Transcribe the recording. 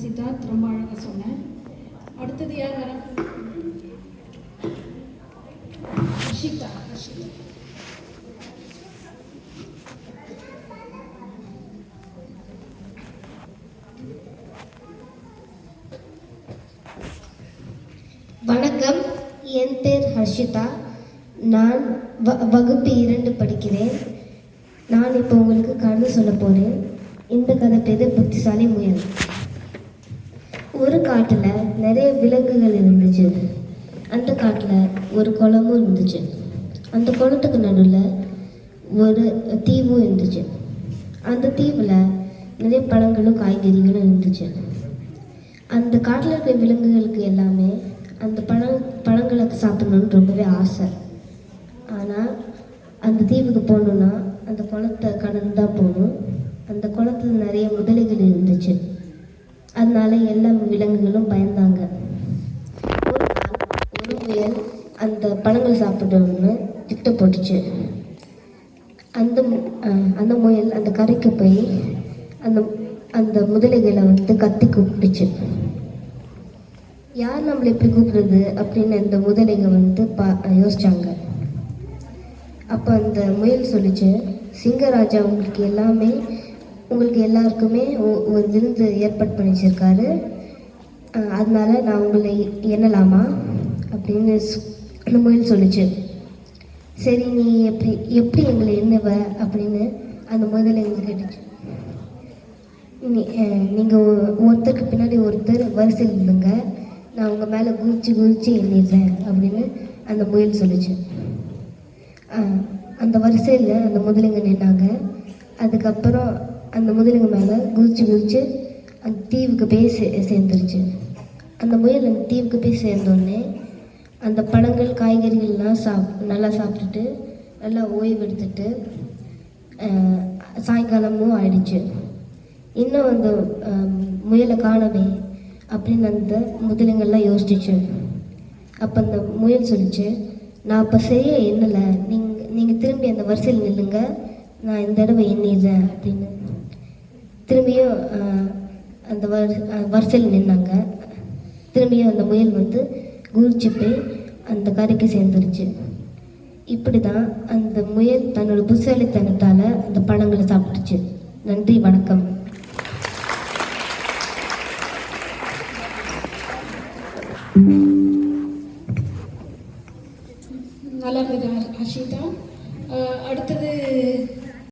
சித்தார்த் ரொம்ப அழகாக சொன்னேன். அடுத்தது யார் வர? ஹர்ஷிதா. வணக்கம், என் பேர் ஹர்ஷிதா. நான் வகுப்பு 2 படிக்கிறேன். நான் இப்போ உங்களுக்கு கதை சொல்ல போகிறேன். இந்த கதை பேர் புத்திசாலி முயல். ஒரு காட்டில் நிறைய விலங்குகள் இருந்துச்சு. அந்த காட்டில் ஒரு குளமும் இருந்துச்சு. அந்த குளத்துக்கு நடுவில் ஒரு தீவும் இருந்துச்சு. அந்த தீவில் நிறைய பழங்களும் காய்கறிகளும் இருந்துச்சு. அந்த காட்டில் இருக்கிற விலங்குகளுக்கு எல்லாமே அந்த பழங்களை சாப்பிடணுன்னு ரொம்பவே ஆசை. ஆனால் அந்த தீவுக்கு போகணுன்னா அந்த குளத்தை கடந்து தான் போகணும். அந்த குளத்துல நிறைய முதலைகள் இருந்துச்சு. அதனால எல்லா விலங்குகளும் பயந்தாங்க. ஒரு நாள் ஒரு முயல் அந்த பழங்களை சாப்பிடணும்னு திட்டம் போட்டுச்சு. அந்த முயல் அந்த கரைக்கு போய் அந்த முதலைகளை கத்தி கூப்பிட்டுச்சு. யார் நம்மளை எப்படி கூப்பிடுறது அப்படின்னு அந்த முதலைங்க யோசிச்சாங்க. அப்போ அந்த முயல் சொல்லிச்சு, சிங்கராஜா உங்களுக்கு எல்லாருக்குமே ஒரு விருந்து ஏற்பாடு பண்ணி வச்சிருக்காரு. அதனால நான் உங்களை எண்ணலாமா அப்படின்னு அந்த முயல் சொல்லிச்சு. சரி, நீ எப்படி எங்களை எண்ணுவ அப்படின்னு அந்த முதலைங்க கேட்டுச்சு. நீங்கள் ஒருத்தருக்கு பின்னாடி ஒருத்தர் வரிசையில் இருந்துங்க, நான் உங்கள் மேலே குதிச்சு எண்ணிடுறேன் அப்படின்னு அந்த முயல் சொல்லிச்சு. அந்த வரிசையில் அந்த முதலைங்க நின்னாங்க. அதுக்கப்புறம் அந்த முதலைங்க மேலே குதிச்சு அந்த தீவுக்கு போய் சேர்ந்துருச்சு. அந்த முயல் அந்த தீவுக்கு போய் சேர்ந்தோடனே அந்த பழங்கள் காய்கறிகள்லாம் நல்லா சாப்பிட்டுட்டு நல்லா ஓய்வு எடுத்துட்டு சாயங்காலமும் ஆயிடுச்சு. இன்னும் அந்த முயலை காணவே அப்படின்னு அந்த முதலைங்கள்லாம் யோசிச்சிச்சு. அப்போ அந்த முயல் சொல்லிச்சு, நான் இப்போ சரியா எண்ணலை, நீங்கள் திரும்பி அந்த வரிசையில் நில்லுங்க, நான் இந்த தடவை எண்ணிடுறேன் அப்படின்னு திரும்பியும் அந்த வரிசையில் நின்னாங்க. திரும்பியும் அந்த முயல் குதிச்சு போய் அந்த கரைக்கு சேர்ந்துருச்சு. இப்படி தான் அந்த முயல் தன்னோட புத்திசாலித்தனத்தால் அந்த பழங்களை சாப்பிட்டுச்சு. நன்றி, வணக்கம். நல்லா இருந்தது ஹர்ஷிதா. அடுத்தது